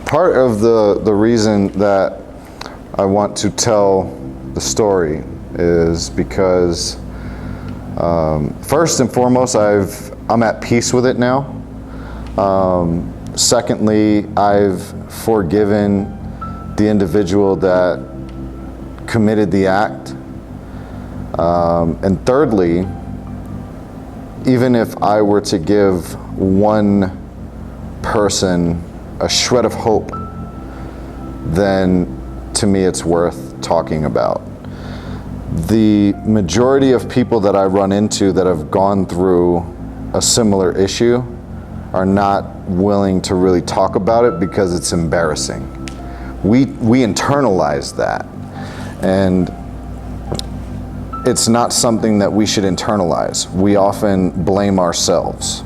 part of the reason that I want to tell the story is because first and foremost, I'm at peace with it now. Secondly, I've forgiven the individual that committed the act. And thirdly, even if I were to give one person a shred of hope, then to me it's worth talking about. The majority of people that I run into that have gone through a similar issue are not willing to really talk about it because it's embarrassing. We internalize that, and it's not something that we should internalize. We often blame ourselves.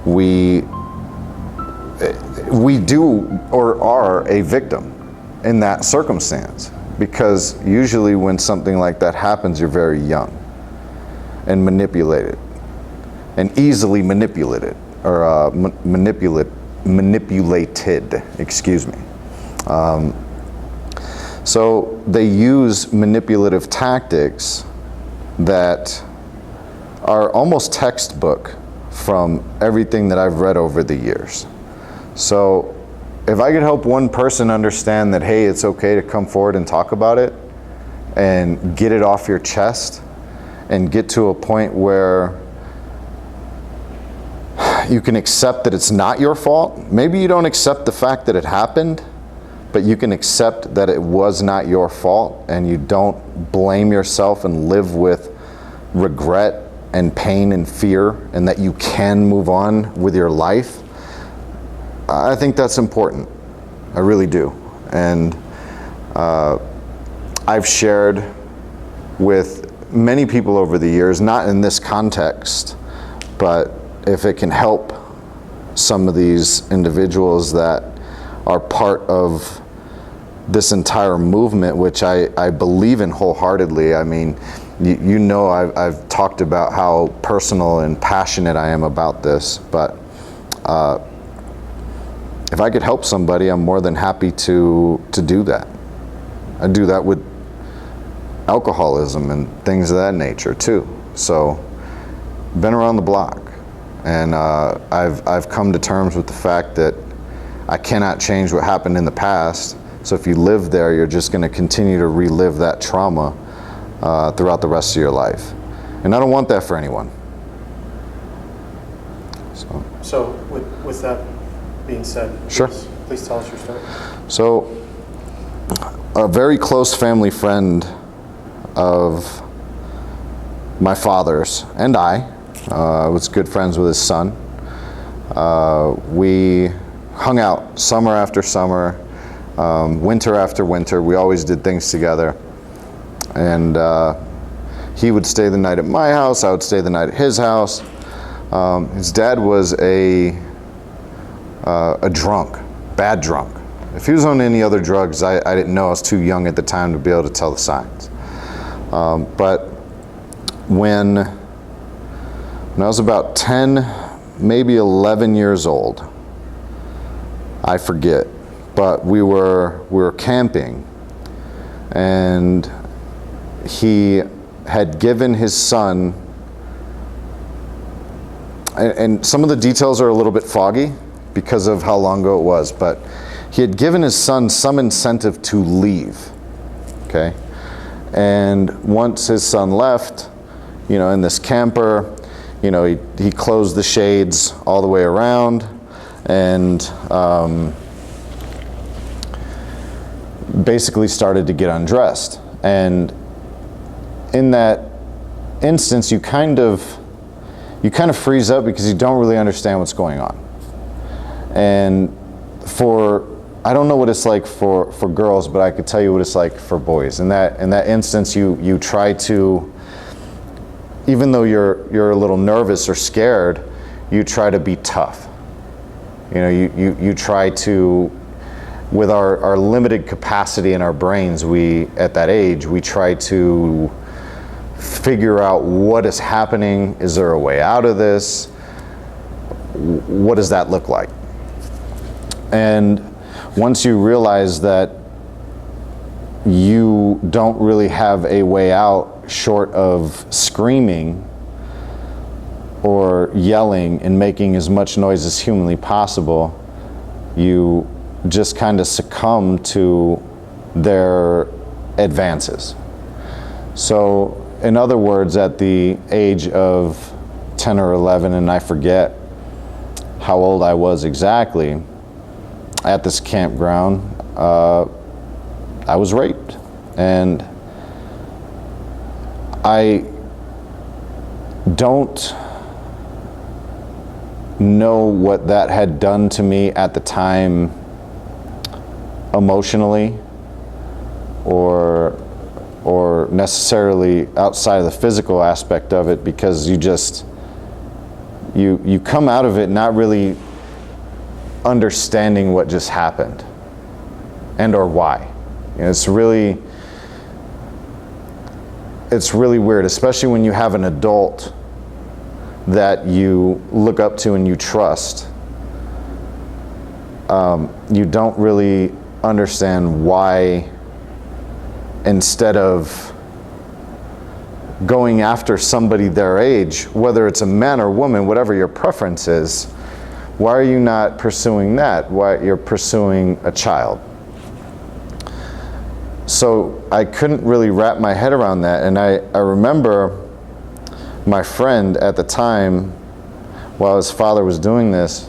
We do or are a victim in that circumstance, because usually when something like that happens, you're very young and manipulated and easily manipulated, or manipulated, excuse me. So they use manipulative tactics that are almost textbook from everything that I've read over the years. So if I could help one person understand that, hey, it's okay to come forward and talk about it and get it off your chest and get to a point where you can accept that it's not your fault. Maybe you don't accept the fact that it happened, but you can accept that it was not your fault, and you don't blame yourself and live with regret and pain and fear, and that you can move on with your life. I think that's important. I really do. And I've shared with many people over the years, not in this context, but if it can help some of these individuals that are part of this entire movement, which I believe in wholeheartedly. I mean, you know, I've talked about how personal and passionate I am about this, but if I could help somebody, I'm more than happy to do that. I do that with alcoholism and things of that nature too. So, been around the block, and I've come to terms with the fact that I cannot change what happened in the past. So if you live there, you're just going to continue to relive that trauma throughout the rest of your life. And I don't want that for anyone. So with that being said, sure. Please tell us your story. So a very close family friend of my father's and I was good friends with his son. We hung out summer after summer, winter after winter. We always did things together. And he would stay the night at my house, I would stay the night at his house. His dad was a drunk, bad drunk. If he was on any other drugs, I didn't know. I was too young at the time to be able to tell the signs. But when I was about 10, maybe 11 years old, I forget, but we were camping, and he had given his son, and some of the details are a little bit foggy because of how long ago it was, but he had given his son some incentive to leave, okay? And once his son left, you know, in this camper, you know, he closed the shades all the way around, and basically started to get undressed. And in that instance, you kind of freeze up because you don't really understand what's going on. And I don't know what it's like for girls, but I could tell you what it's like for boys. In that instance, you try to, even though you're a little nervous or scared, you try to be tough. You know, you try to, with our limited capacity in our brains, at that age, we try to figure out what is happening. Is there a way out of this? What does that look like? And once you realize that you don't really have a way out short of screaming or yelling and making as much noise as humanly possible, you just kind of succumb to their advances. So, in other words, at the age of 10 or 11, and I forget how old I was exactly, at this campground, I was raped. And I don't know what that had done to me at the time emotionally or necessarily outside of the physical aspect of it, because you come out of it not really understanding what just happened and or why. You know, it's really weird, especially when you have an adult that you look up to and you trust. You don't really understand why, instead of going after somebody their age, whether it's a man or woman, whatever your preference is, why are you not pursuing that? Why you're pursuing a child? So I couldn't really wrap my head around that, and I remember my friend at the time, while his father was doing this,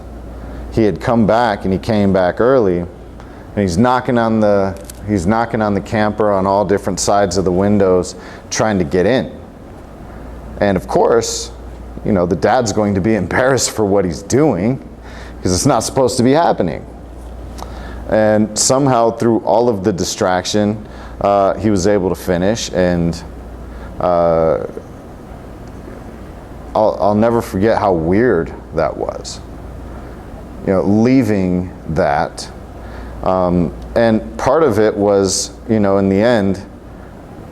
he had come back, and he came back early, and he's knocking on the camper on all different sides of the windows, trying to get in. And of course, you know, the dad's going to be embarrassed for what he's doing, because it's not supposed to be happening. And somehow, through all of the distraction, he was able to finish, and I'll never forget how weird that was. You know, leaving that. And part of it was, you know, in the end,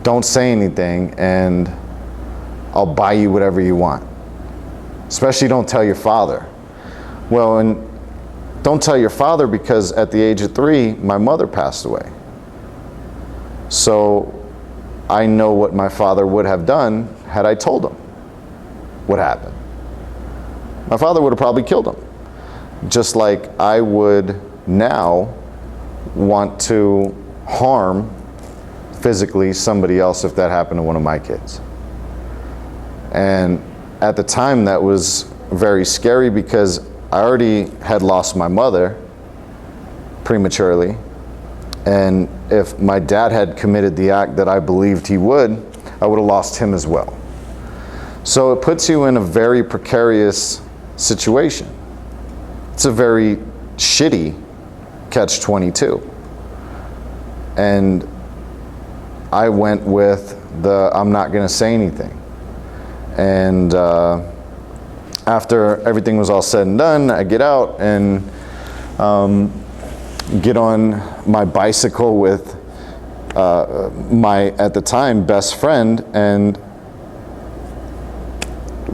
don't say anything and I'll buy you whatever you want. Especially don't tell your father. Well, and don't tell your father, because at the age of 3, my mother passed away. So I know what my father would have done had I told him what happened. My father would have probably killed him. Just like I would now want to harm physically somebody else if that happened to one of my kids. And at the time, that was very scary, because I already had lost my mother prematurely, and if my dad had committed the act that I believed he would, I would have lost him as well. So it puts you in a very precarious situation. It's a very shitty catch-22. And I went with the I'm not going to say anything. And after everything was all said and done, I get out and get on my bicycle with my, at the time, best friend, and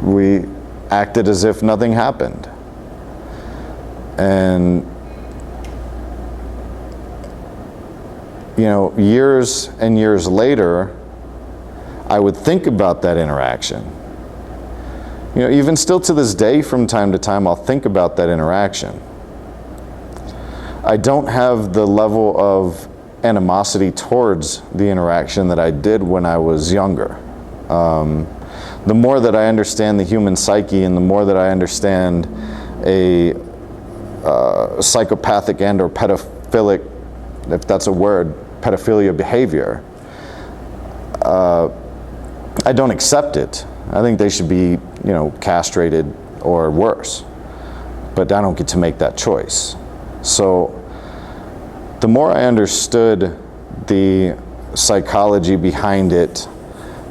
we acted as if nothing happened. And, you know, years and years later, I would think about that interaction. You know, even still to this day, from time to time, I'll think about that interaction. I don't have the level of animosity towards the interaction that I did when I was younger. The more that I understand the human psyche, and the more that I understand a psychopathic and or pedophilic, if that's a word, pedophilia behavior, I don't accept it. I think they should be, you know, castrated or worse. But I don't get to make that choice. So the more I understood the psychology behind it,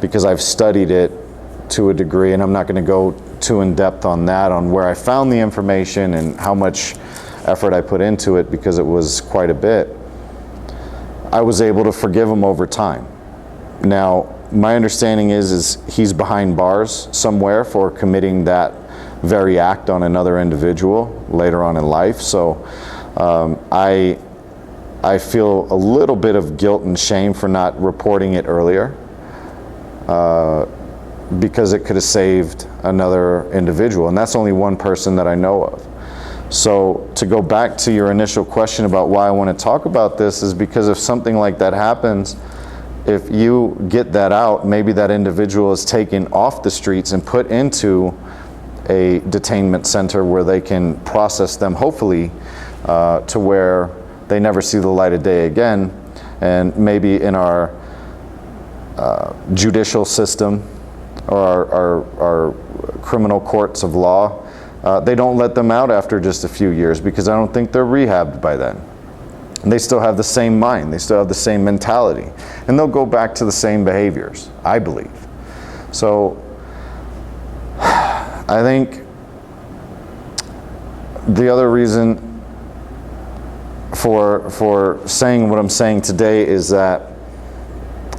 because I've studied it to a degree, and I'm not going to go too in depth on that, on where I found the information and how much effort I put into it, because it was quite a bit, I was able to forgive him over time. Now, my understanding is he's behind bars somewhere for committing that very act on another individual later on in life. So I I feel a little bit of guilt and shame for not reporting it earlier, because it could have saved another individual, and that's only one person that I know of. So to go back to your initial question about why I want to talk about this is because if something like that happens, if you get that out, maybe that individual is taken off the streets and put into a detainment center where they can process them, hopefully, to where they never see the light of day again. And maybe in our judicial system or our criminal courts of law, they don't let them out after just a few years, because I don't think they're rehabbed by then. And they still have the same mind, they still have the same mentality, and they'll go back to the same behaviors, I believe. So I think the other reason for saying what I'm saying today is that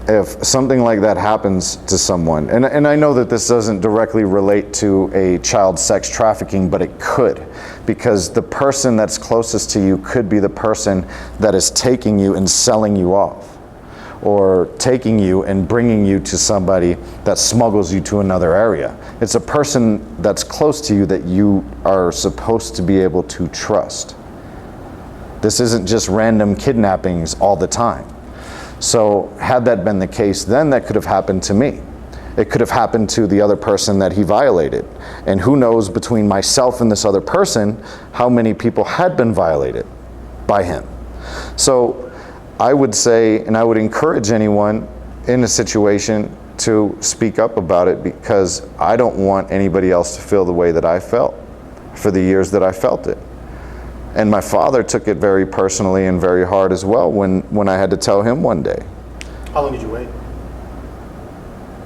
if something like that happens to someone, and I know that this doesn't directly relate to a child sex trafficking, but it could, because the person that's closest to you could be the person that is taking you and selling you off, or taking you and bringing you to somebody that smuggles you to another area. It's a person that's close to you that you are supposed to be able to trust. This isn't just random kidnappings all the time. So had that been the case, then that could have happened to me. It could have happened to the other person that he violated. And who knows, between myself and this other person, how many people had been violated by him. So I would say, and I would encourage anyone in a situation to speak up about it, because I don't want anybody else to feel the way that I felt for the years that I felt it. And my father took it very personally and very hard as well when I had to tell him one day. How long did you wait?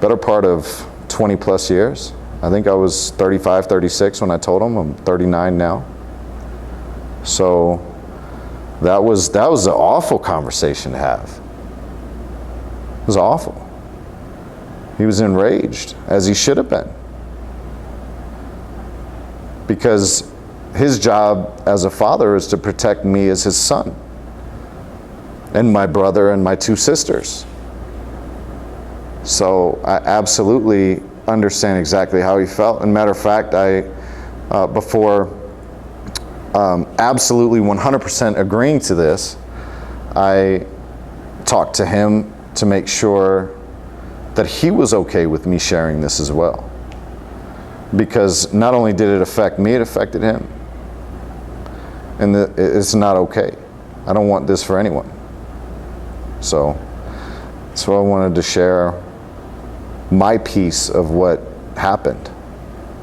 Better part of 20 plus years. I think I was 35, 36 when I told him. I'm 39 now. So that was an awful conversation to have. It was awful. He was enraged, as he should have been. Because his job as a father is to protect me as his son, and my brother and my two sisters. So I absolutely understand exactly how he felt. And matter of fact, before absolutely 100% agreeing to this, I talked to him to make sure that he was okay with me sharing this as well. Because not only did it affect me, it affected him. And it's not okay. I don't want this for anyone. So that's why I wanted to share my piece of what happened.